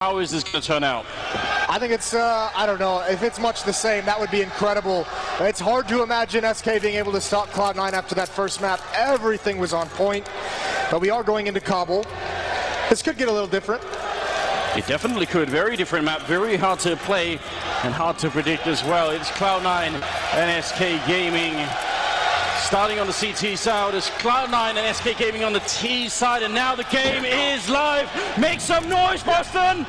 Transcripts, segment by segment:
How is this going to turn out? I think it's, I don't know, if it's much the same, that would be incredible. It's hard to imagine SK being able to stop Cloud9 after that first map. Everything was on point, but we are going into Kabul. This could get a little different. It definitely could. Very different map, very hard to play and hard to predict as well. It's Cloud9 and SK Gaming. Starting on the CT side, it's Cloud9 and SK Gaming on the T side, and now the game is live. Make some noise, Boston!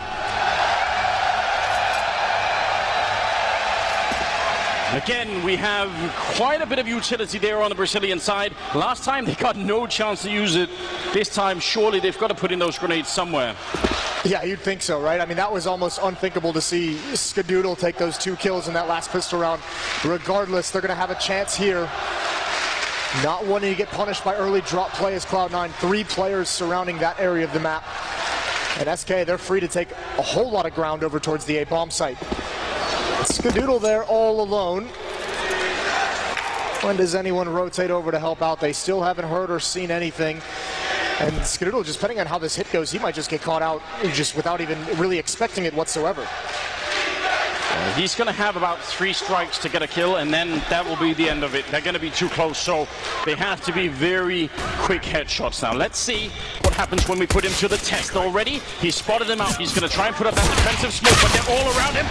Again, we have quite a bit of utility there on the Brazilian side. Last time they got no chance to use it. This time, surely they've got to put in those grenades somewhere. Yeah, you'd think so, right? I mean, that was almost unthinkable to see Skadoodle take those 2 kills in that last pistol round. Regardless, they're going to have a chance here. Not wanting to get punished by early drop play as Cloud9. 3 players surrounding that area of the map. And SK, they're free to take a whole lot of ground over towards the A bomb site. Skadoodle there all alone. When does anyone rotate over to help out? They still haven't heard or seen anything. And Skadoodle, just depending on how this hit goes, he might just get caught out just without even really expecting it whatsoever. He's going to have about 3 strikes to get a kill, and then that will be the end of it. They're going to be too close, so they have to be very quick headshots now. Let's see what happens when we put him to the test. Already, he spotted him out. He's going to try and put up that defensive smoke, but they're all around him.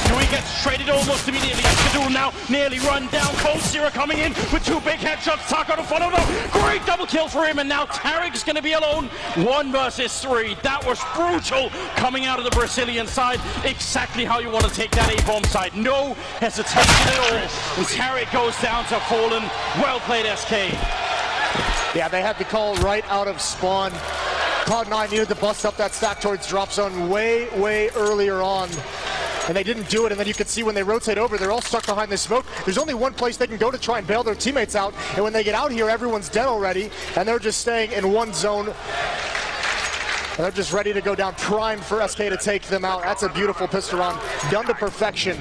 Stewie gets traded almost immediately. Skadoodle now nearly run down. Cold Zero coming in with 2 big headshots. Taco to follow though. Great double kill for him, and now Tarek's going to be alone. 1 versus 3. That was brutal coming out of the Brazilian side. Exactly how you want to take that A-bomb side. No hesitation at all. And Tarek goes down to Fallen. Well played, SK. Yeah, they had the call right out of spawn. Cloud9 needed to bust up that stack towards drop zone way earlier on. And they didn't do it, and then you can see when they rotate over, they're all stuck behind this smoke. There's only one place they can go to try and bail their teammates out, and when they get out here, everyone's dead already, and they're just staying in one zone. And they're just ready to go down, primed for SK to take them out. That's a beautiful pistol round, done to perfection.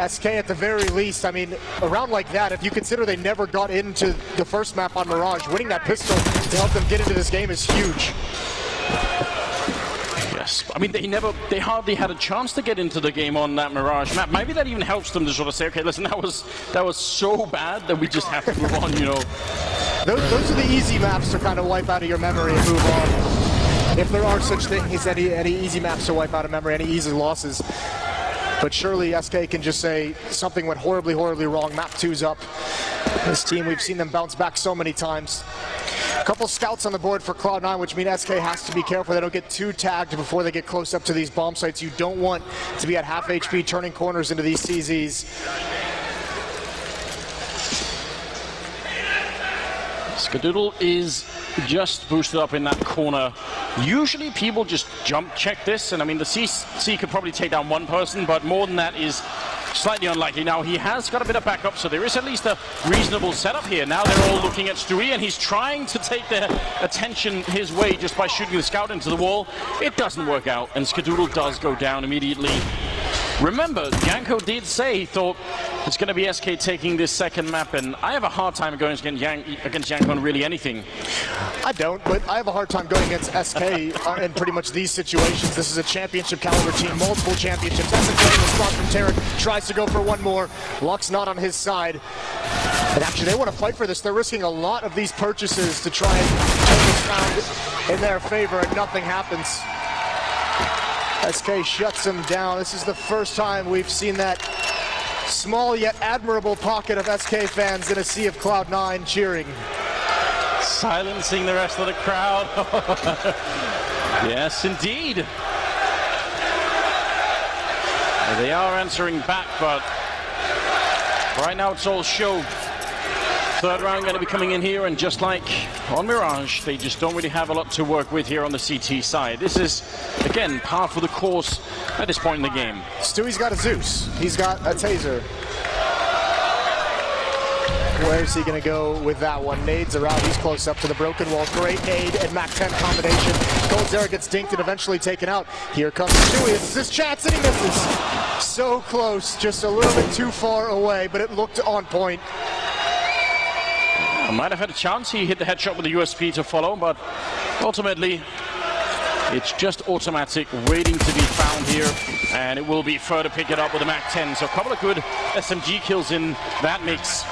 SK at the very least, I mean, a round like that, if you consider they never got into the first map on Mirage, winning that pistol to help them get into this game is huge. Yes, I mean, they hardly had a chance to get into the game on that Mirage map. Maybe that even helps them to sort of say, okay, listen, that was so bad that we just have to move on, you know. Those are the easy maps to kind of wipe out of your memory and move on. If there are such things, any easy maps to wipe out of memory, any easy losses. But surely SK can just say something went horribly wrong. Map 2's up. This team, we've seen them bounce back so many times. A couple scouts on the board for Cloud9, which means SK has to be careful they don't get too tagged before they get close up to these bomb sites. You don't want to be at half HP turning corners into these CZs. Skadoodle is just boosted up in that corner. Usually people just jump check this, and I mean the CC could probably take down 1 person, but more than that is slightly unlikely. Now he has got a bit of backup, so there is at least a reasonable setup here. Now they're all looking at Stewie, and he's trying to take their attention his way just by shooting the scout into the wall. It doesn't work out, and Skadoodle does go down immediately. Remember, Janko did say he thought it's going to be SK taking this second map, and I have a hard time going against Janko on really anything. I don't, but I have a hard time going against SK in pretty much these situations. This is a championship caliber team, multiple championships. That's a great response from Tarek. Tries to go for 1 more. Luck's not on his side. And actually, they want to fight for this. They're risking a lot of these purchases to try and turn this round in their favor, and nothing happens. SK shuts him down. This is the first time we've seen that small yet admirable pocket of SK fans in a sea of Cloud9 cheering. Silencing the rest of the crowd. Yes, indeed. They are answering back, but right now it's all show. Third round going to be coming in here, and just like on Mirage, they just don't really have a lot to work with here on the CT side. This is, again, par for the course at this point in the game. Stewie's got a Zeus. He's got a taser. Where's he going to go with that one? Nades are out. He's close up to the broken wall. Great nade and Mac 10 combination. Goldzera gets dinked and eventually taken out. Here comes Stewie. This is his chance, and he misses. So close, just a little bit too far away, but it looked on point. Might have had a chance. He hit the headshot with the USP to follow, but ultimately It's just automatic, waiting to be found here, and it will be Fur to pick it up with a MAC-10. So a couple of good SMG kills in that mix.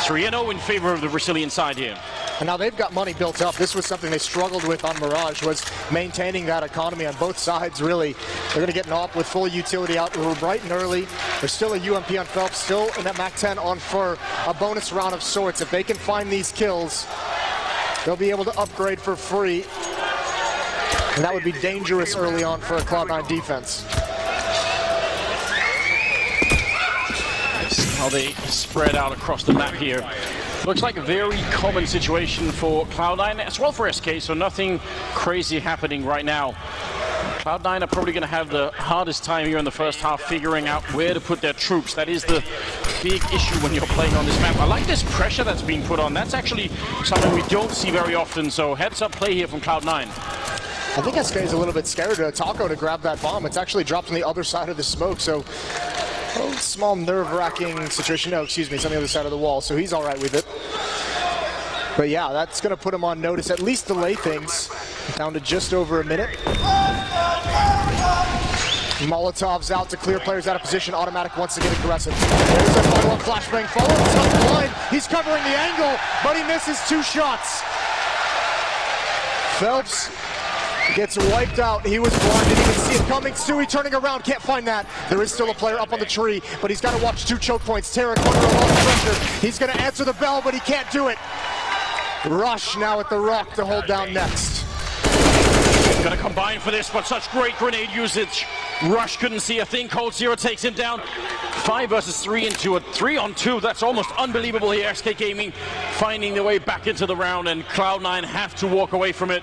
3-0 in favor of the Brazilian side here. And now they've got money built up. This was something they struggled with on Mirage, was maintaining that economy on both sides, really. They're going to get an op with full utility out bright and early. There's still a UMP on Phelps, still in that MAC-10 on Fur. A bonus round of sorts. If they can find these kills, they'll be able to upgrade for free. And that would be dangerous early on for a Cloud9 defense. How they spread out across the map here. Looks like a very common situation for Cloud9 as well for SK, so nothing crazy happening right now. Cloud9 are probably going to have the hardest time here in the first half figuring out where to put their troops. That is the big issue when you're playing on this map. I like this pressure that's being put on. That's actually something we don't see very often, so heads up play here from Cloud9. I think SK is a little bit scared to Taco to grab that bomb. It's actually dropped on the other side of the smoke, so a small nerve-wracking situation. No, excuse me, it's on the other side of the wall, so he's all right with it. But yeah, that's going to put him on notice, at least delay things down to just over a minute. Molotov's out to clear players out of position. Automatic wants to get aggressive. There's a follow-up flashbang. Follow-up top line. He's covering the angle, but he misses 2 shots. Phelps gets wiped out. He was blinded. You can see it coming. Stewie turning around. Can't find that. There is still a player up on the tree, but he's got to watch 2 choke points. Tarek under a lot of pressure. He's going to answer the bell, but he can't do it. Rush now at the rock to hold down next. Gonna combine for this, but such great grenade usage. Rush couldn't see a thing. Cold Zero takes him down. 5 versus 3 into a 3-on-2. That's almost unbelievable here. SK Gaming finding their way back into the round, and Cloud9 have to walk away from it.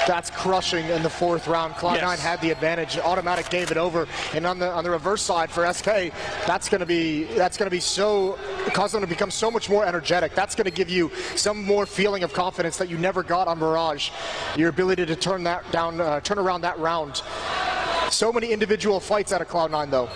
That's crushing in the 4th round. Cloud9 had the advantage. Automatic gave it over, and on the reverse side for SK, that's going to be so, cause them to become so much more energetic. That's going to give you some more feeling of confidence that you never got on Mirage. Your ability to turn that down, turn around that round. So many individual fights out of Cloud9 though.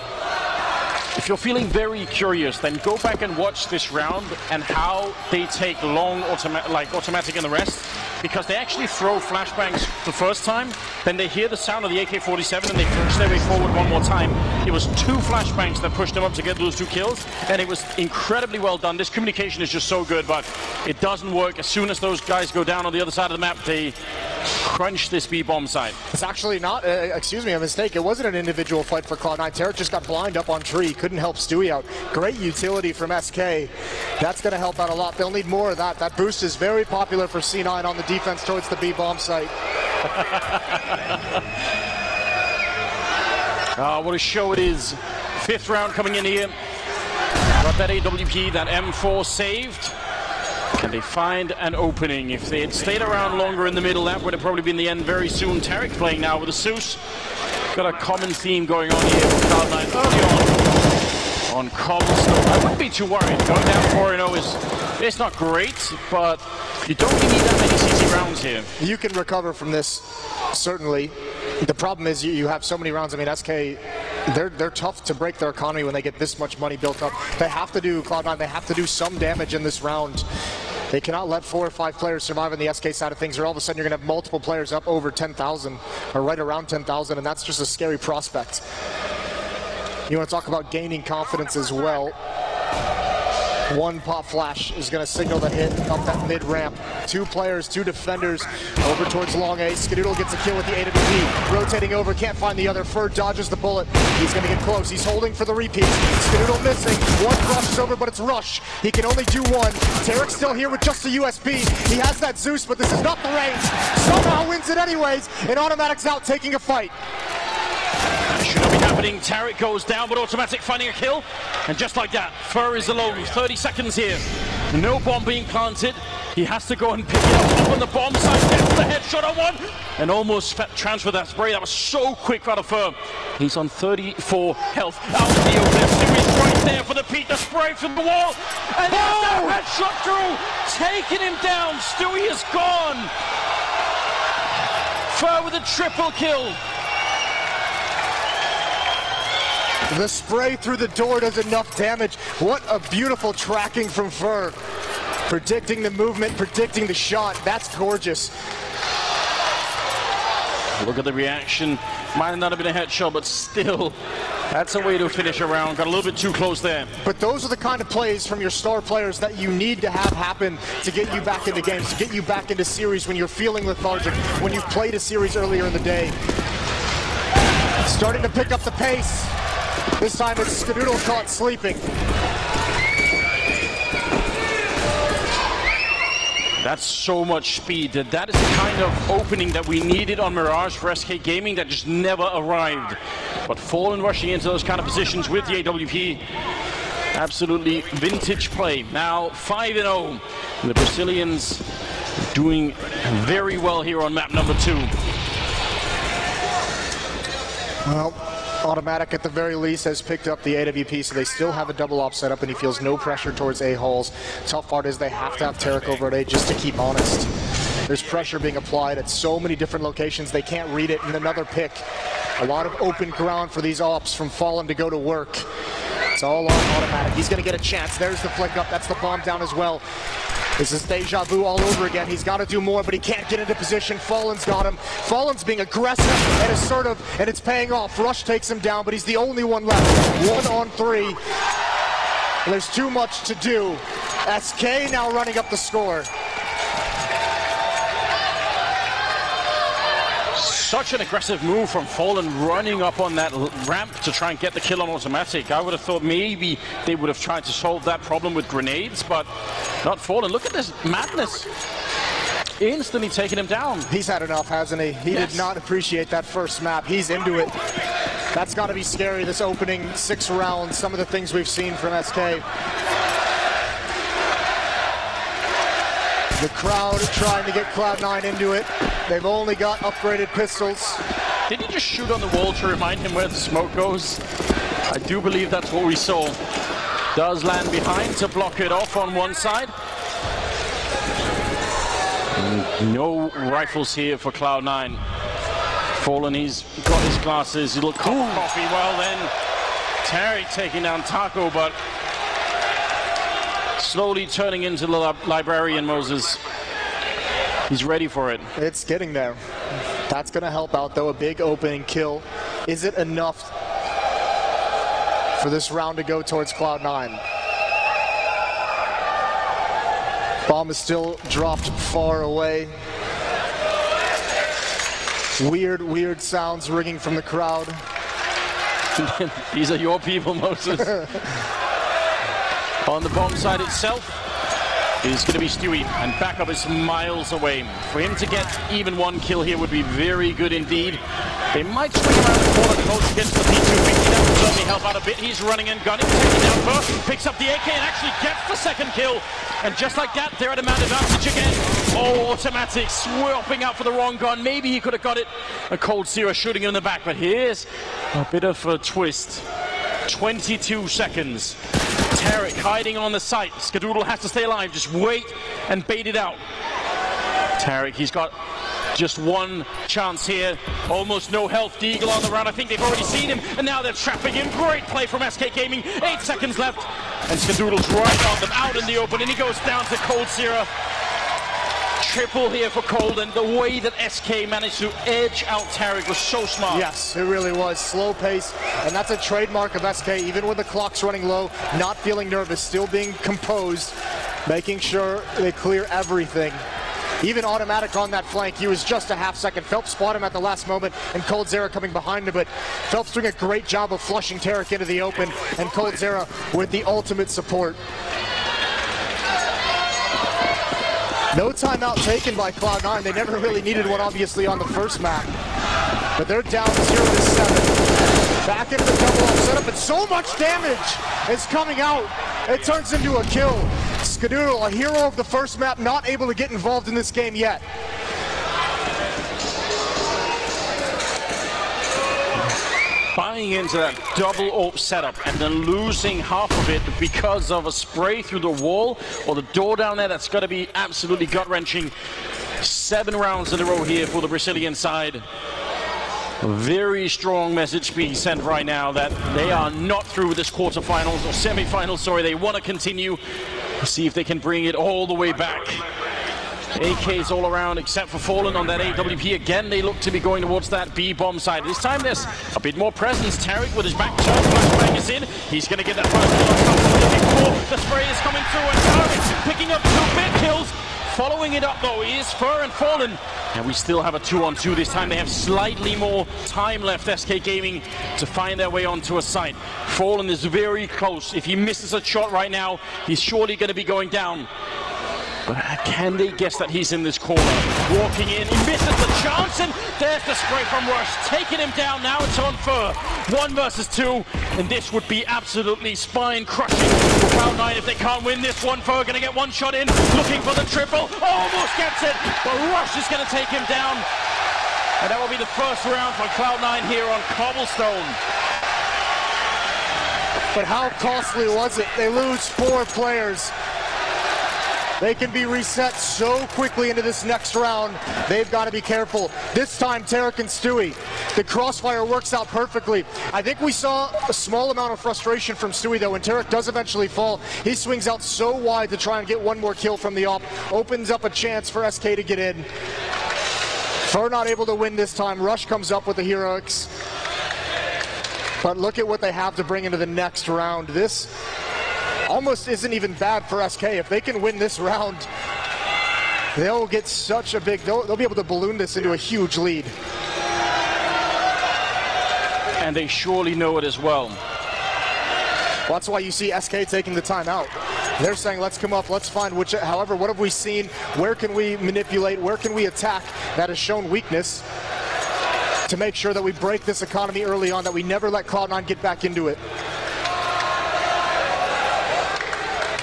If you're feeling very curious, then go back and watch this round and how they take long automatic and the rest, because they actually throw flashbangs the first time, then they hear the sound of the AK-47 and they push their way forward one more time. It was 2 flashbangs that pushed them up to get those 2 kills, and it was incredibly well done. This communication is just so good, but it doesn't work. As soon as those guys go down on the other side of the map, they crunch this B-bomb site. It's actually not, excuse me, a mistake. It wasn't an individual fight for Cloud9. Tarek just got blind up on tree. Couldn't help Stewie out. Great utility from SK. That's going to help out a lot. They'll need more of that. That boost is very popular for C9 on the defense towards the B-bomb site. What a show it is. 5th round coming in here. Got that AWP, that M4 saved. Can they find an opening? If they had stayed around longer in the middle, that would have probably been the end very soon. Tarek playing now with a Zeus. Got a common theme going on here with Cloud9 early on cobblestone. I wouldn't be too worried. Going down 4-0 is, it's not great, but you don't really need that many CC rounds here. You can recover from this, certainly. The problem is you have so many rounds. I mean, SK, they're tough to break their economy when they get this much money built up. They have to do, Cloud9, they have to do some damage in this round. They cannot let 4 or 5 players survive on the SK side of things, or all of a sudden you're going to have multiple players up over 10,000, or right around 10,000, and that's just a scary prospect. You want to talk about gaining confidence as well. 1 pop flash is going to signal the hit up that mid ramp. 2 players, 2 defenders over towards long A. Skadoodle gets a kill with the AWP. Rotating over, can't find the other. Fur dodges the bullet. He's going to get close. He's holding for the repeat. Skadoodle missing. 1 crosses over, but it's Rush. He can only do 1. Tarek's still here with just a USB. He has that Zeus, but this is not the range. Somehow wins it anyways, and Automatic's out taking a fight. Should not be happening. Tarek goes down, but Automatic finding a kill. And just like that, Fur is alone. 30 seconds here. No bomb being planted. He has to go and pick it up on the bomb side. Gets the headshot on 1. And almost transfer that spray. That was so quick out of Fur. He's on 34 health. Out of the open. Stewie's right there for the peak. The spray from the wall. And there's that headshot through. Taking him down. Stewie is gone. Fur with a triple kill. The spray through the door does enough damage. What a beautiful tracking from Fur. Predicting the movement, predicting the shot. That's gorgeous. Look at the reaction. Might not have been a headshot, but still, that's a way to finish a round. Got a little bit too close there. But those are the kind of plays from your star players that you need to have happen to get you back into games, to get you back into series when you're feeling lethargic, when you've played a series earlier in the day. Starting to pick up the pace. This time it's Skadoodle caught sleeping. That's so much speed. That is the kind of opening that we needed on Mirage for SK Gaming that just never arrived. But Fallen rushing into those kind of positions with the AWP. Absolutely vintage play. Now 5-0. The Brazilians doing very well here on map number 2. Well, Automatic at the very least has picked up the AWP, so they still have a double op setup, and he feels no pressure towards A-Halls. Tough part is they have to have Tarek over at A just to keep honest. There's pressure being applied at so many different locations, they can't read it in another pick. A lot of open ground for these ops from Fallen to go to work. It's all on Automatic. He's going to get a chance. There's the flick up. That's the bomb down as well. This is deja vu all over again. He's got to do more, but he can't get into position. Fallen's got him. Fallen's being aggressive and assertive, and it's paying off. Rush takes him down, but he's the only one left. 1-on-3. And there's too much to do. SK now running up the score. Such an aggressive move from Fallen, running up on that ramp to try and get the kill on Automatic. I would have thought maybe they would have tried to solve that problem with grenades, but not Fallen. Look at this madness. Instantly taking him down. He's had enough, hasn't he? He did not appreciate that first map. He's into it. That's got to be scary, this opening 6 rounds, some of the things we've seen from SK. The crowd trying to get Cloud9 into it. They've only got upgraded pistols. Did he just shoot on the wall to remind him where the smoke goes? I do believe that's what we saw. Does land behind to block it off on one side. No rifles here for Cloud9. Fallen, he's got his glasses. He'll cup of coffee. Well then, Tarek taking down Taco, but slowly turning into the librarian, Moses. He's ready for it. It's getting there. That's going to help out, though. A big opening kill. Is it enough for this round to go towards Cloud9? Bomb is still dropped far away. Weird, weird sounds ringing from the crowd. These are your people, Moses. On the bomb side itself is going to be Stewie, and backup is miles away. For him to get even one kill here would be very good indeed. They might swing around the corner close against the P250. That would certainly help out a bit. He's running and gunning, taking down first, picks up the AK and actually gets the second kill. And just like that, they're at a man advantage again. Oh, Automatic swapping out for the wrong gun. Maybe he could have got it. A Cold Zero shooting him in the back, but here's a bit of a twist. 22 seconds. Tarek hiding on the site. Skadoodle has to stay alive. Just wait and bait it out. Tarek, he's got just one chance here. Almost no health. Deagle on the run. I think they've already seen him, and now they're trapping him. Great play from SK Gaming. 8 seconds left, and Skadoodle's right on them, out in the open, and he goes down to Cold Zero. Triple here for Cold, and the way that SK managed to edge out Tarek was so smart. Yes, it really was. Slow pace, and that's a trademark of SK, even when the clock's running low, not feeling nervous, still being composed, making sure they clear everything. Even Automatic on that flank, he was just a half second. Phelps spot him at the last moment, and Cold Zero coming behind him, but Phelps doing a great job of flushing Tarek into the open, and Cold Zero with the ultimate support. No timeout taken by Cloud9. They never really needed one, obviously, on the first map. But they're down 0-7. Back into the double up setup, and so much damage is coming out. It turns into a kill. Skadoodle, a hero of the first map, not able to get involved in this game yet. Buying into that double AWP setup and then losing half of it because of a spray through the wall or the door down there, that's got to be absolutely gut-wrenching. 7 rounds in a row here for the Brazilian side. A very strong message being sent right now that they are not through with this quarterfinals or semifinals, sorry. They want to continue, see if they can bring it all the way back. AKs all around except for Fallen on that AWP. Again, they look to be going towards that B-bomb side. This time there's a bit more presence. Tarek with his back turned, flashbang is in. He's going to get that first kill. The spray is coming through and Tarek picking up 2 big kills. Following it up though is Fur and Fallen. And we still have a 2-on-2 this time. They have slightly more time left, SK Gaming, to find their way onto a site. Fallen is very close. If he misses a shot right now, he's surely going to be going down. But can they guess that he's in this corner? Walking in, he misses the chance, and there's the spray from Rush, taking him down. Now it's on Fur. 1 versus 2, and this would be absolutely spine-crushing for Cloud9 if they can't win this one. Fur gonna get 1 shot in, looking for the triple, almost gets it, but Rush is gonna take him down. And that will be the first round for Cloud9 here on Cobblestone. But how costly was it? They lose 4 players. They can be reset so quickly into this next round. They've got to be careful. This time, Tarek and Stewie, the crossfire works out perfectly. I think we saw a small amount of frustration from Stewie, though. When Tarek does eventually fall, he swings out so wide to try and get 1 more kill from the op. Opens up a chance for SK to get in. Fur not able to win this time. Rush comes up with the heroics. But look at what they have to bring into the next round. This almost isn't even bad for SK. If they can win this round, they'll get such a big, they'll be able to balloon this into a huge lead. And they surely know it as well. Well, that's why you see SK taking the time out. They're saying, let's come up, let's find however, what have we seen? Where can we manipulate? Where can we attack that has shown weakness to make sure that we break this economy early on, that we never let Cloud9 get back into it.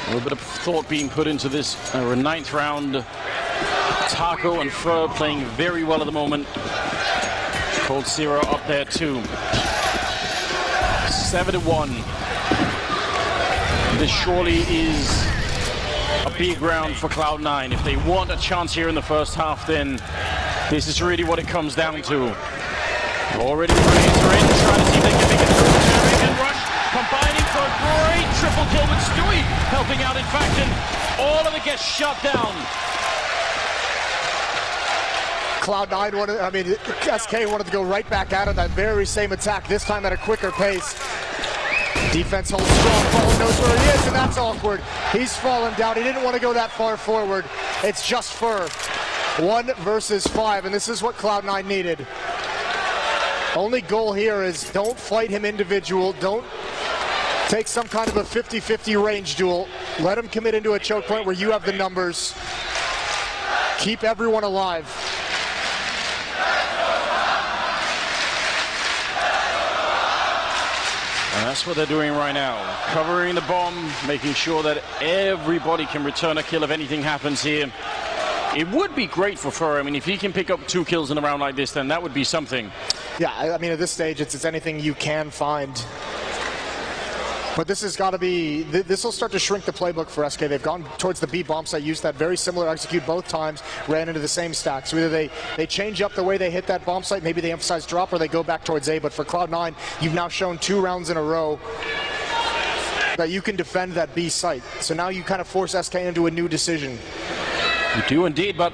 A little bit of thought being put into this 9th round. Taco and Fur playing very well at the moment. Cold Zero up there too. 7-1. This surely is a big round for Cloud9. If they want a chance here in the first half, then this is really what it comes down to. Already Razor in, trying to see if they can make it through. Tarek and Rush combining for a great triple kill with Stewie helping out in faction. All of it gets shut down. Cloud9 wanted, SK wanted to go right back out of that very same attack, this time at a quicker pace. Defense holds strong, Fallen knows where he is, and that's awkward. He's fallen down, he didn't want to go that far forward. It's just Fur. 1 versus 5, and this is what Cloud9 needed. Only goal here is don't fight him individual, don't take some kind of a 50-50 range duel. Let him commit into a choke point where you have the numbers. Keep everyone alive. And that's what they're doing right now. Covering the bomb, making sure that everybody can return a kill if anything happens here. It would be great for Fur. I mean, if he can pick up 2 kills in a round like this, then that would be something. Yeah, I mean, at this stage, it's anything you can find. But this has got to be, this will start to shrink the playbook for SK. They've gone towards the B bomb site, used that very similar execute both times, ran into the same stack. So either they change up the way they hit that bomb site, maybe they emphasize drop, or they go back towards A. But for Cloud9, you've now shown 2 rounds in a row that you can defend that B site. So now you kind of force SK into a new decision. You do indeed, but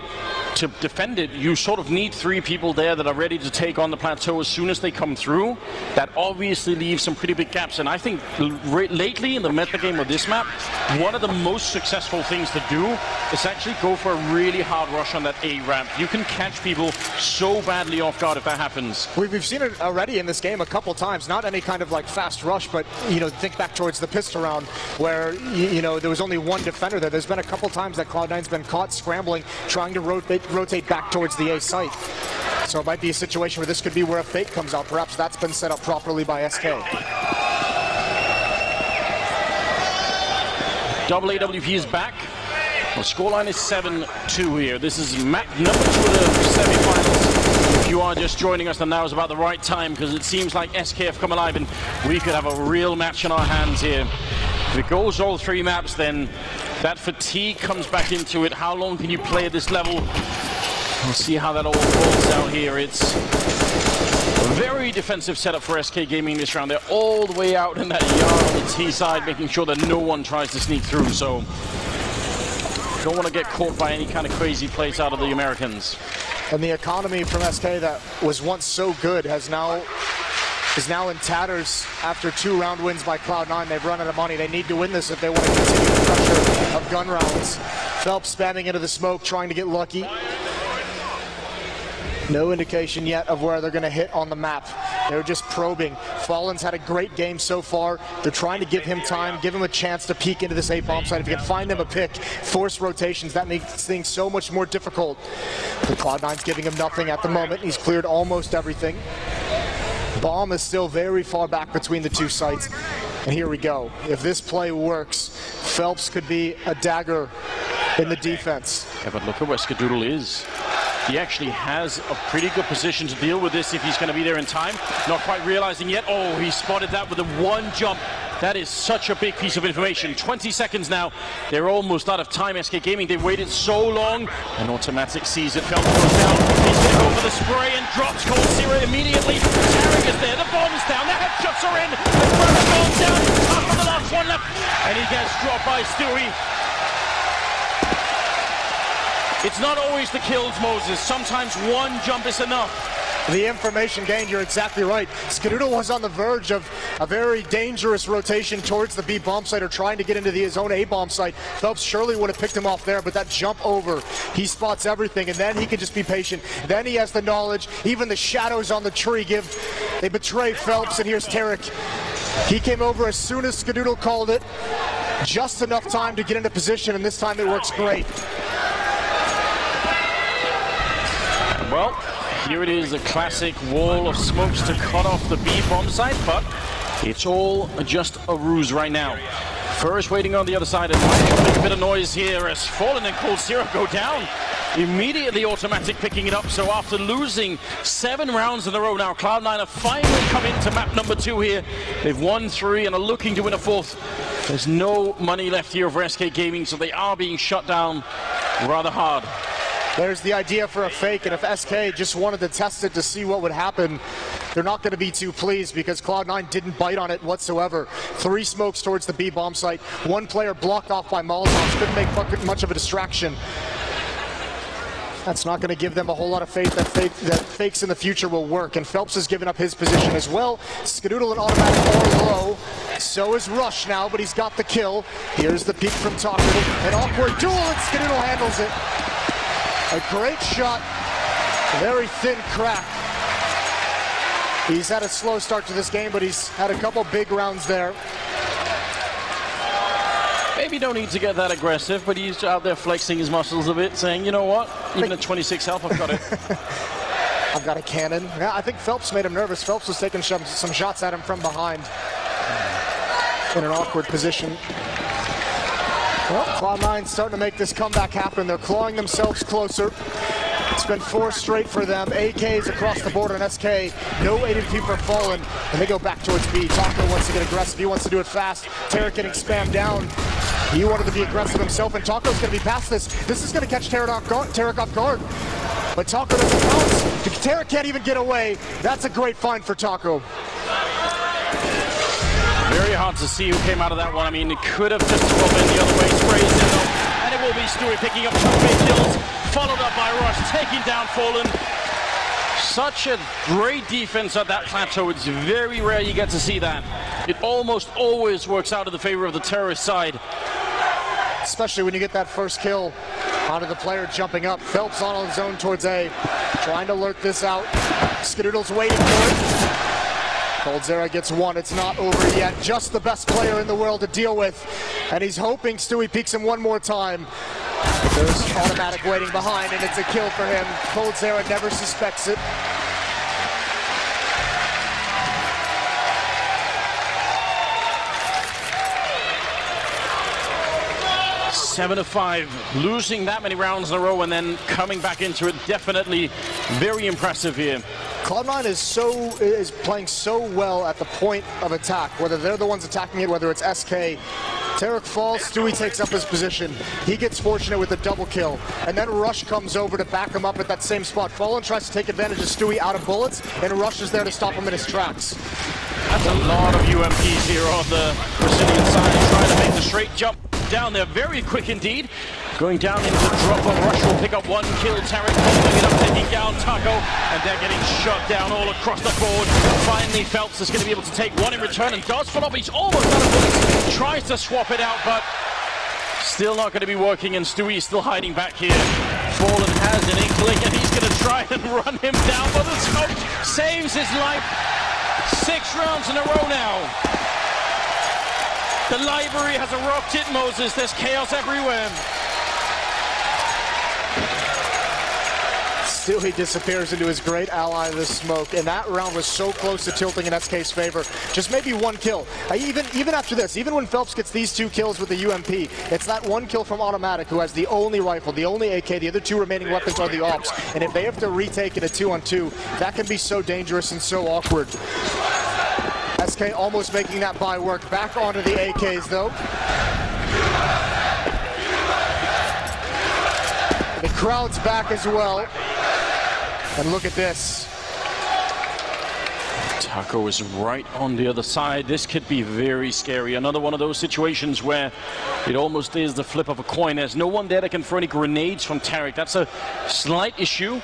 to defend it, you sort of need 3 people there that are ready to take on the plateau as soon as they come through. That obviously leaves some pretty big gaps, and I think lately in the meta game of this map, one of the most successful things to do is actually go for a really hard rush on that A ramp. You can catch people so badly off guard if that happens. We've seen it already in this game a couple times, not any kind of like fast rush, but think back towards the pistol round where there was only 1 defender there. There's been a couple times that Cloud9's been caught scrambling, trying to rotate back towards the A site. So it might be a situation where this could be where a fake comes out. Perhaps that's been set up properly by SK. Double AWP is back. The scoreline is 7-2 here. This is map number 2 of the semifinals. If you are just joining us, then now is about the right time, because it seems like SK have come alive and we could have a real match in our hands here. If it goes all 3 maps, then that fatigue comes back into it. How long can you play at this level? We'll see how that all rolls out here. It's a very defensive setup for SK Gaming this round. They're all the way out in that yard on the T side, making sure that no one tries to sneak through. So Don't want to get caught by any kind of crazy plays out of the Americans. And the economy from SK that was once so good is now in tatters after 2 round wins by Cloud9. They've run out of money. They need to win this if they want to continue the pressure of gun rounds. Phelps spamming into the smoke, trying to get lucky. No indication yet of where they're going to hit on the map. They're just probing. Fallen's had a great game so far. They're trying to give him time, give him a chance to peek into this A-bomb site. If you can find them a pick, force rotations, that makes things so much more difficult. But Cloud9's giving him nothing at the moment. He's cleared almost everything. Bomb is still very far back between the 2 sites. And here we go. If this play works, Phelps could be a dagger in the defense. Yeah, but look at where Skadoodle is. He actually has a pretty good position to deal with this if he's going to be there in time. Not quite realizing yet. Oh, he spotted that with a 1 jump. That is such a big piece of information. 20 seconds now. They're almost out of time. SK Gaming, they waited so long. An automatic sees it. Phelps goes down. He's going to go for the spray and drops Cold Zero immediately. Tarek is there. The bomb's down. The headshots are in. The first goes down. Top of the last one left. And he gets dropped by Stewie. It's not always the kills, Moses. Sometimes 1 jump is enough. The information gained, you're exactly right. Skadoodle was on the verge of a very dangerous rotation towards the B bomb site or trying to get into his own A bomb site. Phelps surely would have picked him off there, but that jump over, he spots everything, and then he can just be patient. Then he has the knowledge. Even the shadows on the tree they betray Phelps, and here's Tarek. He came over as soon as Skadoodle called it. Just enough time to get into position, and this time it works great. Well, here it is, a classic wall of smokes to cut off the B bomb site, but it's all just a ruse right now. First waiting on the other side, and make a bit of noise here as Fallen and Cold Zero go down. Immediately automatic picking it up, so after losing 7 rounds in a row now, Cloud9 have finally come into map number 2 here. They've won 3 and are looking to win a 4th. There's no money left here for SK Gaming, so they are being shut down rather hard. There's the idea for a fake, and if SK just wanted to test it to see what would happen, they're not going to be too pleased because Cloud9 didn't bite on it whatsoever. 3 smokes towards the B bomb site. 1 player blocked off by Molotovs. Couldn't make much of a distraction. That's not going to give them a whole lot of faith that fakes in the future will work, and Phelps has given up his position as well. Skadoodle and automatic are low. So is Rush now, but he's got the kill. Here's the peek from Taco. An awkward duel, and Skadoodle handles it. A great shot, very thin crack. He's had a slow start to this game, but he's had a couple big rounds there. Maybe don't need to get that aggressive, but he's out there flexing his muscles a bit, saying, you know what, even at 26 health, I've got it. I've got a cannon. Yeah, I think Phelps made him nervous. Phelps was taking some shots at him from behind in an awkward position. Well, Cloud9 starting to make this comeback happen. They're clawing themselves closer. It's been 4 straight for them. AKs across the board on SK. No ADP for Fallen. And they go back towards B. Taco wants to get aggressive. He wants to do it fast. Tarek getting spammed down. He wanted to be aggressive himself, and Taco's going to be past this. This is going to catch Tarek off guard. But Taco doesn't bounce. Tarek can't even get away. That's a great find for Taco. Very hard to see who came out of that one. I mean, it could have just well been the other way. Sprays in though. And it will be Stewie picking up 2 big kills. Followed up by Rush, taking down Fallen. Such a great defense at that plateau. It's very rare you get to see that. It almost always works out in the favor of the terrorist side. Especially when you get that first kill onto the player jumping up. Phelps on his own towards A, trying to lurk this out. Skadoodle's waiting for it. Cold Zero gets 1. It's not over yet. Just the best player in the world to deal with. And he's hoping Stewie peeks him one more time. There's automatic waiting behind, and it's a kill for him. Cold Zero never suspects it. Seven to 5, losing that many rounds in a row and then coming back into it. Definitely very impressive here. Cloud9 is playing so well at the point of attack, whether they're the ones attacking it, whether it's SK. Tarek falls, Stewie takes up his position. He gets fortunate with a double kill, and then Rush comes over to back him up at that same spot. Fallen tries to take advantage of Stewie out of bullets, and Rush is there to stop him in his tracks. That's a lot of UMPs here on the Brazilian side, trying to make the straight jump down there. Very quick indeed. Going down into the drop on Rush will pick up one kill. Tarek holding it up, taking down Taco, and they're getting shot down all across the board. Finally, Phelps is going to be able to take one in return and does follow up. He's almost out of bullets. Tries to swap it out, but still not going to be working, and Stewie is still hiding back here. Fallen has an inkling, and he's going to try and run him down, but the smoke saves his life. 6 rounds in a row now. The library has a rocket, Moses. There's chaos everywhere. Stewie disappears into his great ally, the smoke, and that round was so close to tilting in SK's favor. Just maybe one kill. Even after this, even when Phelps gets these 2 kills with the UMP, it's that one kill from Automatic, who has the only rifle, the only AK, the other 2 remaining weapons are the AWPs, and if they have to retake it a 2-on-2, that can be so dangerous and so awkward. SK almost making that buy work. Back onto the AKs, though. The crowd's back as well. And look at this. Taco is right on the other side. This could be very scary. Another one of those situations where it almost is the flip of a coin. There's no one there that can throw any grenades from Tarek. That's a slight issue.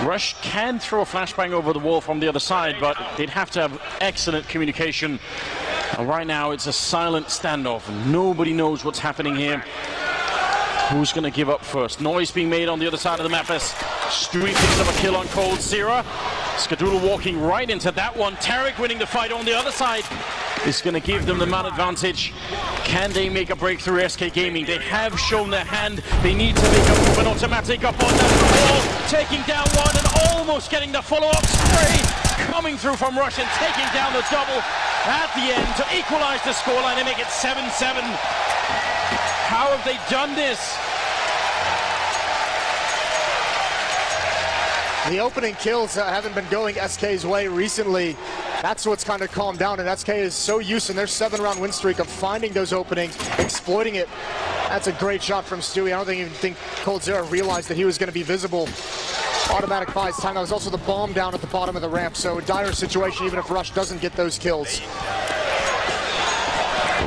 Rush can throw a flashbang over the wall from the other side, but they'd have to have excellent communication. And right now, it's a silent standoff. Nobody knows what's happening here. Who's going to give up first? Noise being made on the other side of the map as Stewie picks up a kill on Cold Sierra. Skadoodle walking right into that one. Tarek winning the fight on the other side is going to give them the man advantage. Can they make a breakthrough, SK Gaming? They have shown their hand. They need to make a move. An Automatic up on that wall, taking down one and almost getting the follow-up spray. Coming through from Rush and taking down the double at the end to equalize the scoreline and make it 7-7. How have they done this? The opening kills haven't been going SK's way recently. That's what's kind of calmed down, and SK is so used in their 7-round win streak of finding those openings, exploiting it. That's a great shot from Stewie. I don't even think Cold Zero realized that he was going to be visible. Automatic buys time. That was also the bomb down at the bottom of the ramp, so a dire situation even if Rush doesn't get those kills.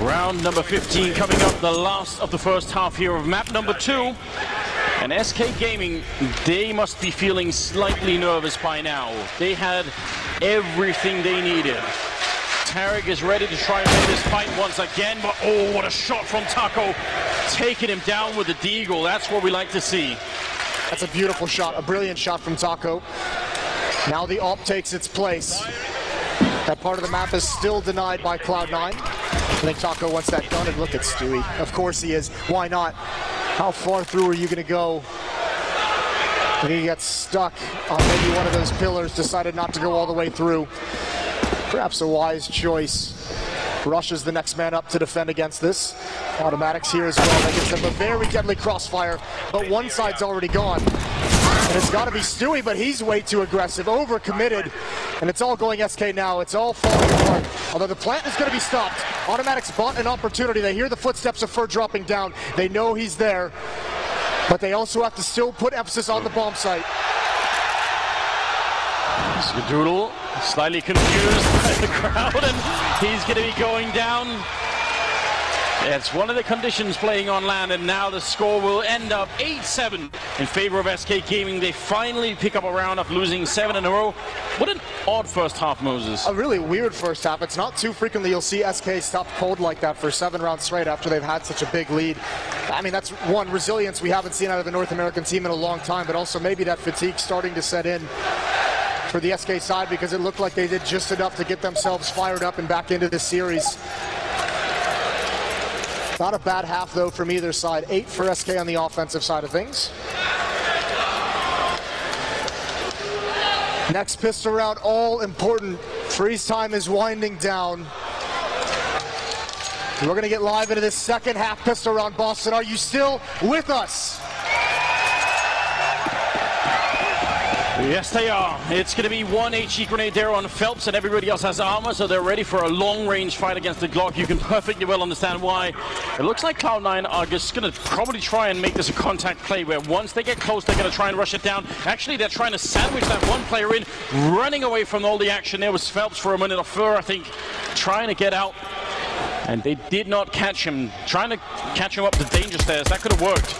Round number 15 coming up, the last of the first half here of map number 2. And SK Gaming, they must be feeling slightly nervous by now. They had everything they needed. Tarek is ready to try and win this fight once again, but oh, what a shot from Taco. Taking him down with the deagle. That's what we like to see. That's a beautiful shot, a brilliant shot from Taco. Now the AWP takes its place. That part of the map is still denied by Cloud9. I think Taco wants that done, and look at Stewie. Of course he is. Why not? How far through are you going to go? And he gets stuck on maybe one of those pillars, decided not to go all the way through. Perhaps a wise choice. Rush is the next man up to defend against this. Automatics here as well. That gives them a very deadly crossfire, but one side's already gone. And it's got to be Stewie, but he's way too aggressive, overcommitted. And it's all going SK now. It's all falling apart. Although the plant is going to be stopped. Automatics bought an opportunity. They hear the footsteps of Fur dropping down. They know he's there. But they also have to still put emphasis on the bomb site. Skadoodle slightly confused by the crowd, and he's going to be going down. It's one of the conditions playing on land, and now the score will end up 8-7 in favor of SK Gaming. They finally pick up a round after losing 7 in a row. What an odd first half, Moses. A really weird first half. It's not too frequently you'll see SK stop cold like that for 7 rounds straight after they've had such a big lead. I mean, that's one, resilience we haven't seen out of a North American team in a long time, but also maybe that fatigue starting to set in for the SK side, because it looked like they did just enough to get themselves fired up and back into this series. Not a bad half, though, from either side. 8 for SK on the offensive side of things. Next pistol round, all important. Freeze time is winding down. We're going to get live into this second half pistol round. Boston, are you still with us? Yes, they are. It's going to be one HE grenade there on Phelps, and everybody else has armor, so they're ready for a long-range fight against the Glock. You can perfectly well understand why. It looks like Cloud9 are just going to probably try and make this a contact play, where once they get close, they're going to try and rush it down. Actually, they're trying to sandwich that one player in, running away from all the action. There was Phelps for a minute, or Fur, I think, trying to get out. And they did not catch him. Trying to catch him up the danger stairs. That could have worked.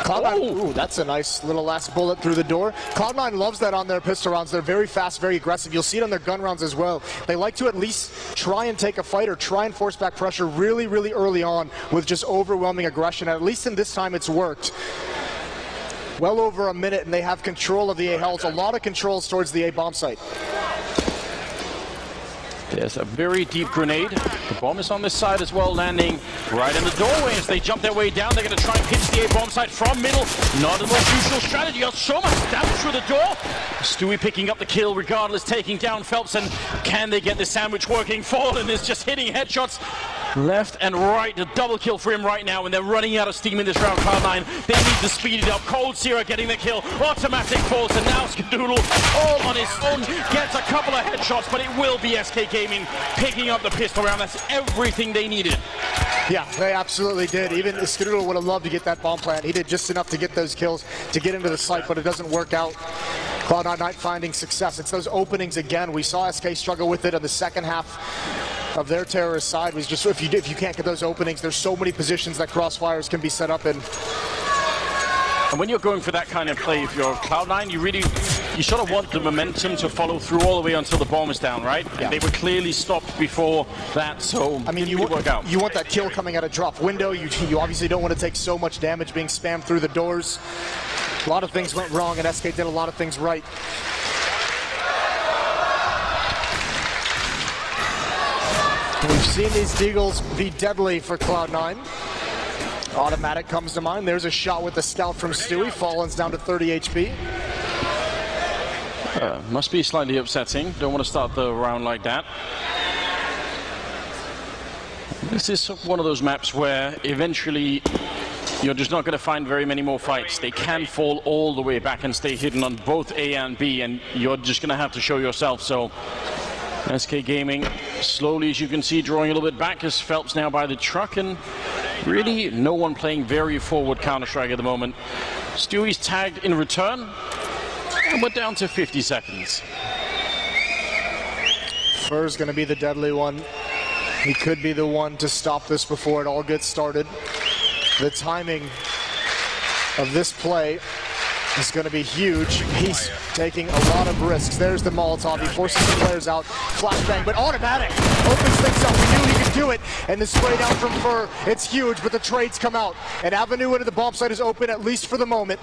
Cloud9, ooh, that's a nice little last bullet through the door. Cloud9 loves that on their pistol rounds. They're very fast, very aggressive. You'll see it on their gun rounds as well. They like to at least try and take a fight or try and force back pressure really, really early on with just overwhelming aggression. At least in this time, it's worked. Well over a minute, and they have control of the A hulls. A lot of controls towards the A bomb site. There's a very deep grenade. The bomb is on this side as well, landing right in the doorway. As they jump their way down, they're going to try and pinch the A bomb site from middle. Not the most usual strategy. So much damage through the door. Stewie picking up the kill regardless, taking down Phelps. And can they get the sandwich working? Fallen is just hitting headshots left and right. A double kill for him right now, and they're running out of steam in this round. Cloud9, they need to speed it up. Coldzera getting the kill. Automatic falls, and now Skadoodle all on his own gets a couple of headshots, but it will be SK Gaming picking up the pistol round. That's everything they needed. Yeah, they absolutely did. Even Skadoodle would have loved to get that bomb plant. He did just enough to get those kills to get into the site, but it doesn't work out. Cloud9 not finding success. It's those openings again. We saw SK struggle with it in the second half of their terrorist side. Was just if you can't get those openings, there's so many positions that crossfires can be set up in. And when you're going for that kind of play, if you're Cloud9, you sort of want the momentum to follow through all the way until the bomb is down, right? Yeah. And they were clearly stopped before that, so I mean, you want that kill coming out of drop window. You obviously don't want to take so much damage being spammed through the doors. A lot of things went wrong, and SK did a lot of things right. We've seen these deagles be deadly for Cloud9. Automatic comes to mind. There's a shot with the scout from Stewie. Fallen's down to 30 HP. Must be slightly upsetting. Don't want to start the round like that. This is one of those maps where eventually you're just not going to find very many more fights. They can fall all the way back and stay hidden on both A and B, and you're just going to have to show yourself. So SK Gaming slowly, as you can see, drawing a little bit back as Phelps now by the truck, and really no one playing very forward Counter-Strike at the moment. Stewie's tagged in return, and we're down to 50 seconds. Fur's going to be the deadly one. He could be the one to stop this before it all gets started. The timing of this play is going to be huge. He's taking a lot of risks. There's the Molotov. He forces the players out. Flashbang, but automatic. Opens things up. We knew he could do it. And the spray down from Fur, it's huge, but the trades come out. An avenue into the bomb site is open, at least for the moment.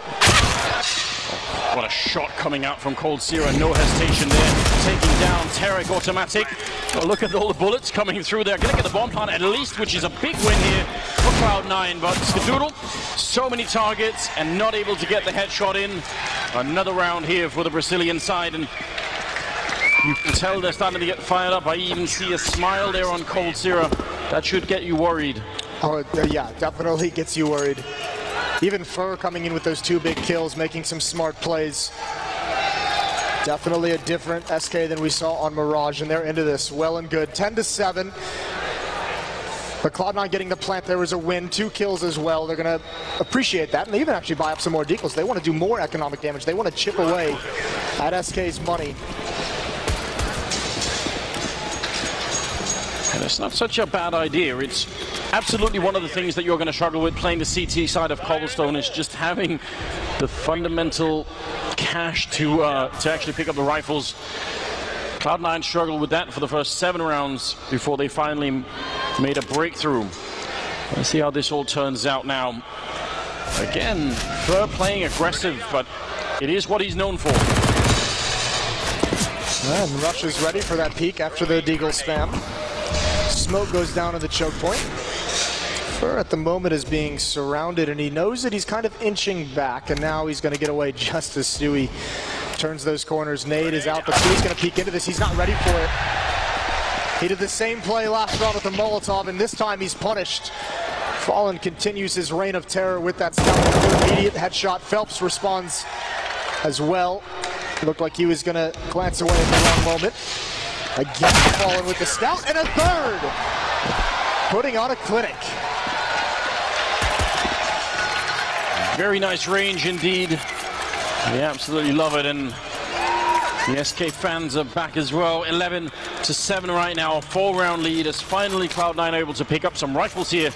What a shot coming out from Coldzera. No hesitation there. Taking down Tarek automatic. Well, look at all the bullets coming through there. Going to get the bomb plant at least, which is a big win here for Cloud9. But Skadoodle, so many targets and not able to get the headshot in. Another round here for the Brazilian side. And you can tell they're starting to get fired up. I even see a smile there on Coldzera. That should get you worried. Oh, yeah, definitely gets you worried. Even Fur coming in with those two big kills, making some smart plays. Definitely a different SK than we saw on Mirage, and they're into this well and good. 10-7. But Cloud9 getting the plant there was a win. 2 kills as well. They're going to appreciate that, and they even actually buy up some more deagles. They want to do more economic damage. They want to chip away at SK's money. And it's not such a bad idea. It's absolutely one of the things that you're going to struggle with playing the CT side of Cobblestone, is just having the fundamental cash to actually pick up the rifles. Cloud9 struggled with that for the first 7 rounds before they finally made a breakthrough. Let's see how this all turns out now. Again, Fur playing aggressive, but it is what he's known for. And Rush is ready for that peek after the deagle spam. Smoke goes down to the choke point. Fur at the moment is being surrounded, and he knows that he's kind of inching back, and now he's going to get away just as Stewie turns those corners. Nade is out, but Stewie's going to peek into this. He's not ready for it. He did the same play last round with the Molotov, and this time he's punished. Fallen continues his reign of terror with that scout. Immediate headshot. Phelps responds as well. Looked like he was going to glance away at the wrong moment. Again, Fallen with the scout, and a third! Putting on a clinic. Very nice range indeed. We absolutely love it, and The SK fans are back as well. 11-7 right now. A 4-round lead as finally Cloud9 able to pick up some rifles here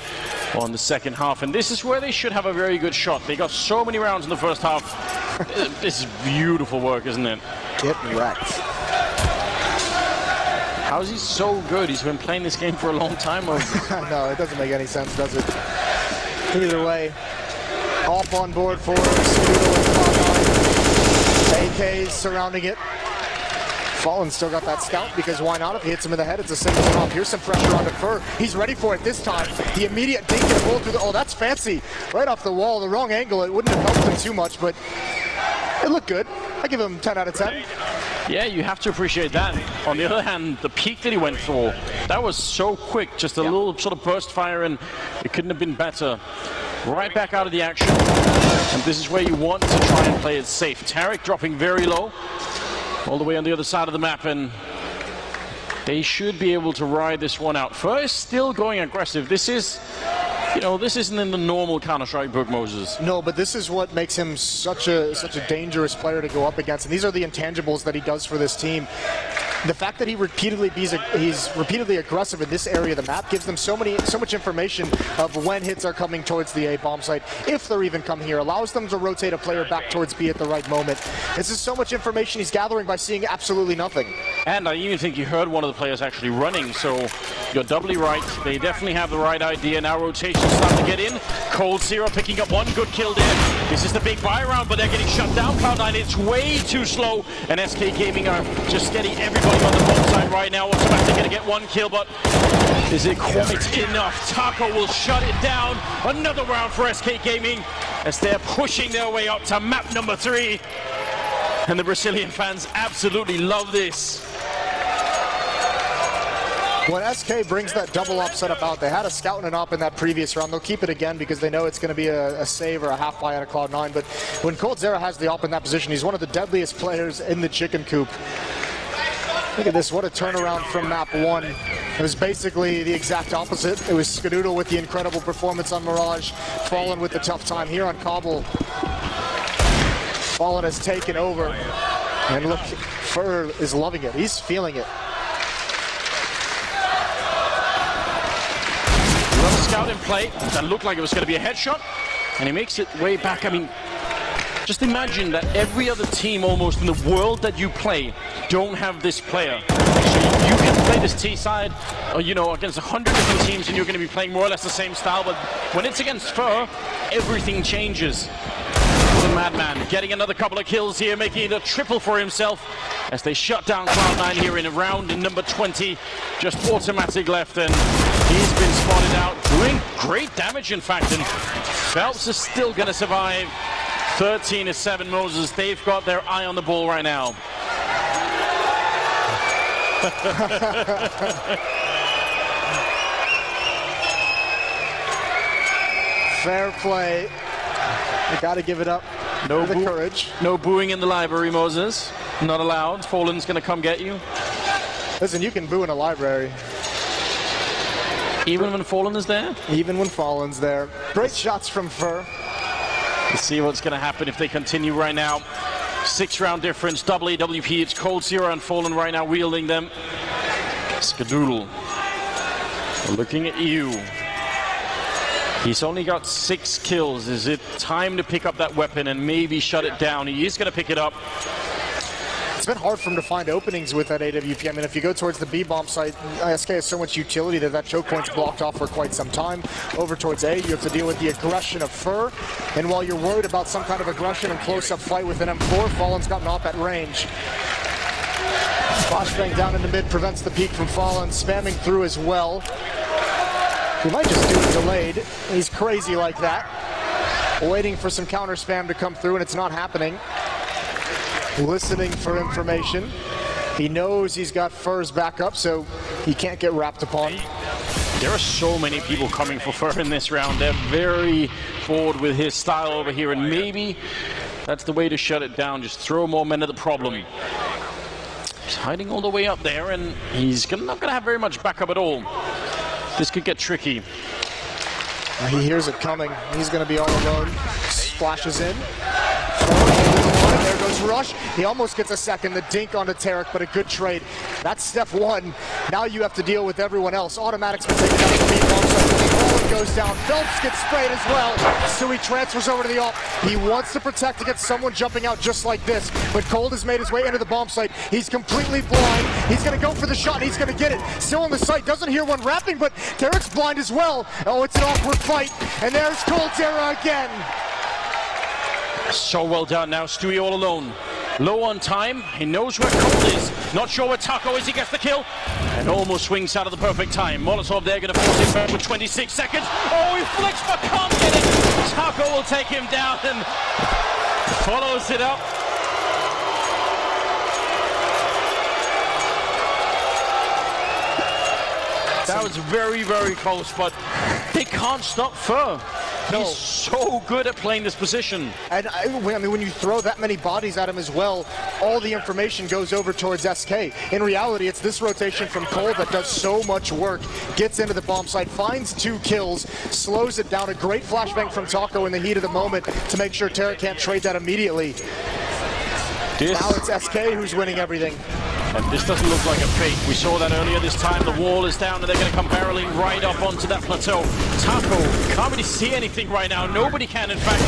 on the second half. And this is where they should have a very good shot. They got so many rounds in the first half. This is beautiful work, isn't it? Get wrecked. How is he so good? He's been playing this game for a long time. No, it doesn't make any sense, does it? Either way, off on board for AKs surrounding it. Fallen still got that scout because why not? If he hits him in the head, it's a single drop. Here's some pressure onto Fur. He's ready for it this time. The immediate dink and roll through the... Oh, that's fancy. Right off the wall, the wrong angle. It wouldn't have helped him too much, but it looked good. I give him 10 out of 10. Yeah, you have to appreciate that. On the other hand, the peak that he went for, that was so quick. Just a little sort of burst fire, and it couldn't have been better. Right back out of the action. And this is where you want to try and play it safe. Tarek dropping very low, all the way on the other side of the map, and they should be able to ride this one out. First, still going aggressive. This is, you know, this isn't in the normal Counter-Strike book, Moses. No, but this is what makes him such a dangerous player to go up against. And these are the intangibles that he does for this team. The fact that he's repeatedly aggressive in this area of the map gives them so much information of when hits are coming towards the A bomb site, if they're even come here, allows them to rotate a player back towards B at the right moment. This is so much information he's gathering by seeing absolutely nothing. And I even think you heard one of the players actually running, so you're doubly right. They definitely have the right idea. Now rotation starting to get in. Cold0 picking up one good kill there. This is the big buy round, but they're getting shut down. Cloud9, it's way too slow, and SK Gaming are just getting everybody on the bomb side right now. Automatically going to get one kill, but is it quite enough? Taco will shut it down. Another round for SK Gaming as they're pushing their way up to map number 3. And the Brazilian fans absolutely love this. When SK brings that double up setup out, they had a scout and an op in that previous round. They'll keep it again because they know it's going to be a save or a half buy out of Cloud9. But when Cold0 has the op in that position, he's one of the deadliest players in the chicken coop. Look at this, what a turnaround from map 1. It was basically the exact opposite. It was Skadoodle with the incredible performance on Mirage, Fallen with the tough time here on Cobble. Fallen has taken over. And look, Fur is loving it. He's feeling it. Another scout in play. That looked like it was going to be a headshot. And he makes it way back. I mean, just imagine that every other team almost in the world that you play don't have this player. So you can play this T side, you know, against 100 different teams and you're going to be playing more or less the same style. But when it's against Fur, everything changes. The madman getting another couple of kills here, making it a triple for himself as they shut down Cloud9 here in round number 20. Just automatic left, and he's been spotted out, doing great damage in fact, and Phelps is still going to survive. 13-7 Moses. They've got their eye on the ball right now. Fair play. You got to give it up. No the courage. No booing in the library, Moses. Not allowed. Fallen's going to come get you. Listen, you can boo in a library. Even when Fallen is there? Even when Fallen's there. Great shots from Fur. Let's see what's going to happen if they continue right now. 6-round difference, double AWP. It's Cold0 and Fallen right now wielding them. Skadoodle, looking at you. He's only got 6 kills. Is it time to pick up that weapon and maybe shut it down? He is going to pick it up. It's been hard for him to find openings with that AWP. I mean, if you go towards the B bomb site, SK has so much utility that choke point's blocked off for quite some time. Over towards A, you have to deal with the aggression of Fur. And while you're worried about some kind of aggression and close-up fight with an M4, Fallen's got an op at range. Flashbang down in the mid prevents the peek from Fallen, spamming through as well. He might just do it delayed. He's crazy like that. Waiting for some counter spam to come through, and it's not happening. Listening for information. He knows he's got Fur's back up, so he can't get wrapped upon. There are so many people coming for Fur in this round. They're very forward with his style over here, and maybe that's the way to shut it down. Just throw more men at the problem. He's hiding all the way up there, and he's not going to have very much backup at all. This could get tricky. He hears it coming. He's going to be all alone. Splashes in. There goes rush. He almost gets a second. The dink onto Tarek, but a good trade. That's step one. Now you have to deal with everyone else. Automatic's been taken out of the B-bomb, so goes down. Phelps gets sprayed as well. So he transfers over to the AWP. He wants to protect against someone jumping out just like this, but Cold has made his way into the bomb site. He's completely blind. He's going to go for the shot, and he's going to get it. Still on the site, doesn't hear one wrapping, but Tarek's blind as well. Oh, it's an awkward fight, and there's Cold's error again. So well done now, Stewie all alone. Low on time, he knows where Cold is. Not sure where Taco is, he gets the kill. And almost swings out of the perfect time. Molotov there going to force him back with 26 seconds. Oh, he flicks but can't get it. Taco will take him down and follows it up. That was very, very close, but they can't stop Fur. No. He's so good at playing this position. And I mean, when you throw that many bodies at him as well, all the information goes over towards SK. In reality, it's this rotation from Cole that does so much work. Gets into the bomb site, finds 2 kills, slows it down. A great flashbang from Taco in the heat of the moment to make sure Tarek can't trade that immediately. Now it's SK who's winning everything. And this doesn't look like a fake. We saw that earlier this time. The wall is down and they're going to come barreling right up onto that plateau. Taco can't really see anything right now. Nobody can, in fact.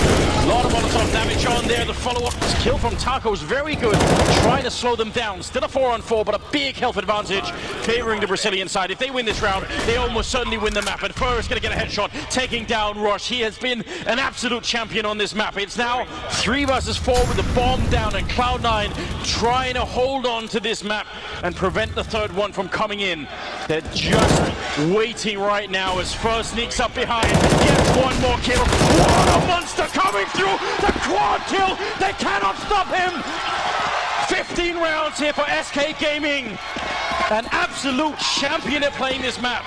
A lot of Molotov damage on there. The follow-up kill from Taco is very good. Trying to slow them down. Still a 4-on-4, but a big health advantage favoring the Brazilian side. If they win this round, they almost certainly win the map. And Fur is going to get a headshot, taking down Rush. He has been an absolute champion on this map. It's now 3 versus 4 with the bomb down, and Cloud9 trying to hold on to this map and prevent the third one from coming in. They're just waiting right now as Fur sneaks up behind, gets 1 more kill. What a monster coming through! The quad kill! They cannot stop him! 15 rounds here for SK Gaming. An absolute champion at playing this map.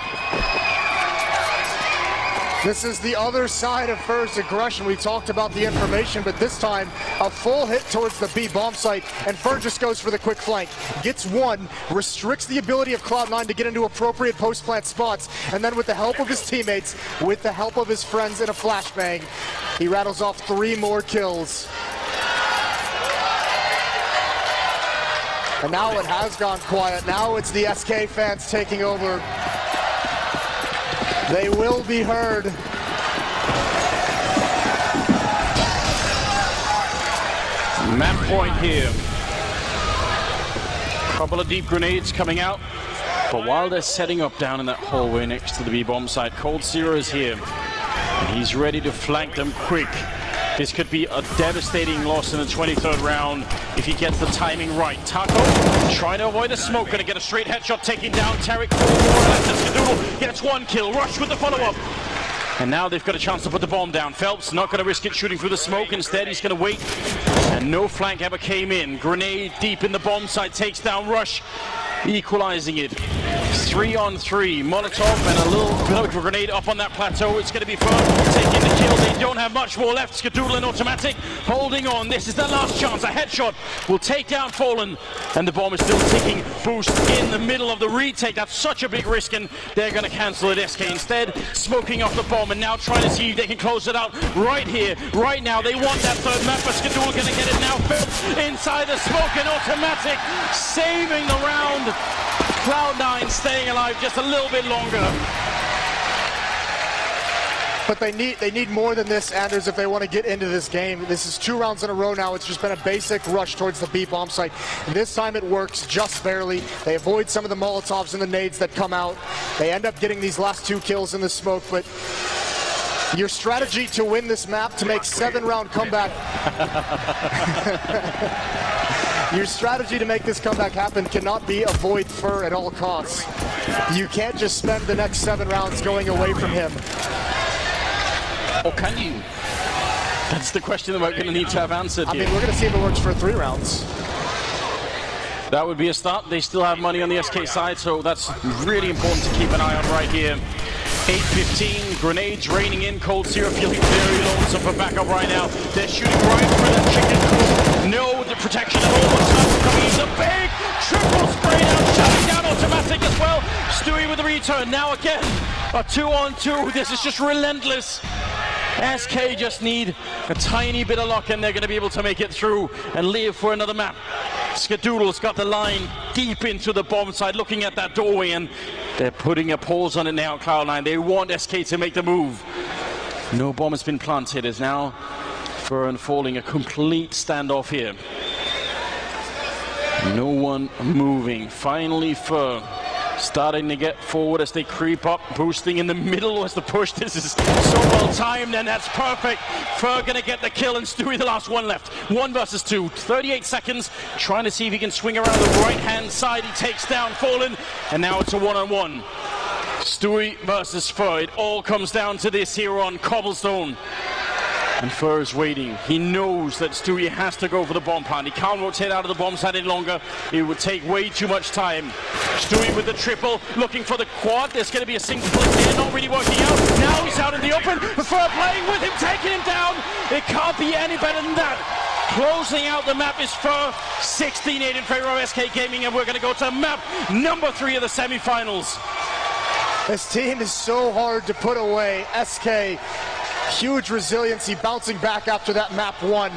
This is the other side of Fur's aggression. We talked about the information, but this time a full hit towards the B bomb site, and Fur just goes for the quick flank. Gets 1, restricts the ability of Cloud9 to get into appropriate post-plant spots, and then with the help of his teammates, with the help of his friends in a flashbang, he rattles off 3 more kills. And now it has gone quiet. Now it's the SK fans taking over. They will be heard. Map point here. Couple of deep grenades coming out. But while they're setting up down in that hallway next to the B-bomb site, Cold Zero is here. And he's ready to flank them quick. This could be a devastating loss in the 23rd round if he gets the timing right. Taco trying to avoid the smoke, going to get a straight headshot, taking down Tarek. Gets 1 kill. Rush with the follow-up. And now they've got a chance to put the bomb down. Phelps not going to risk it shooting through the smoke. Instead, he's going to wait. And no flank ever came in. Grenade deep in the bomb site takes down Rush, equalizing it. 3-on-3. Molotov and a little bit of a grenade up on that plateau. It's going to be Fur taking the kill. They don't have much more left. Skadoodle and Automatic holding on. This is their last chance. A headshot will take down Fallen. And the bomb is still ticking. Boost in the middle of the retake. That's such a big risk, and they're going to cancel it. SK instead smoking off the bomb and now trying to see if they can close it out right here, right now. They want that third map, but Skadoodle going to get it now. Inside the smoke, and Automatic saving the round. Cloud9 staying alive just a little bit longer. But they need more than this, Anders, if they want to get into this game. This is 2 rounds in a row now. It's just been a basic rush towards the B bomb site. This time it works just barely. They avoid some of the Molotovs and the nades that come out. They end up getting these last 2 kills in the smoke, but your strategy to win this map, to make 7-round comeback. Your strategy to make this comeback happen cannot be avoid Fur at all costs. You can't just spend the next 7 rounds going away from him. Or can you? That's the question that we're going to need to have answered here. I mean, we're going to see if it works for 3 rounds. That would be a start. They still have money on the SK side, so that's really important to keep an eye on right here. 8:15, grenades raining in. Cold Zero feeling very lonesome for backup right now. They're shooting right through that chicken coop. No the protection at all. What's coming? He's a big triple spray down, shutting down Automatic as well. Stewie with the return. Now again, a 2-on-2. This is just relentless. SK just need a tiny bit of luck and they're going to be able to make it through and live for another map. Skadoodle's got the line deep into the bomb side, looking at that doorway, and they're putting a pause on it now, Cloud9. They want SK to make the move. No bomb has been planted. It's now Fur unfolding a complete standoff here. No one moving. Finally, Fur starting to get forward as they creep up, boosting in the middle as the push. This is so well timed, and that's perfect. Fur gonna get the kill, and Stewie the last one left. 1 versus 2, 38 seconds, trying to see if he can swing around the right-hand side. He takes down Fallen, and now it's a one-on-one. Stewie versus Fur. It all comes down to this here on Cobblestone. And Fur is waiting. He knows that Stewie has to go for the bomb plant. He can't rotate out of the bomb side any longer. It would take way too much time. Stewie with the triple, looking for the quad. There's going to be a single click here, not really working out. Now he's out in the open. Fur playing with him, taking him down. It can't be any better than that. Closing out the map is Fur. 16-8 in favor of SK Gaming, and we're going to go to map number 3 of the semifinals. This team is so hard to put away. SK, huge resiliency, bouncing back after that map 1.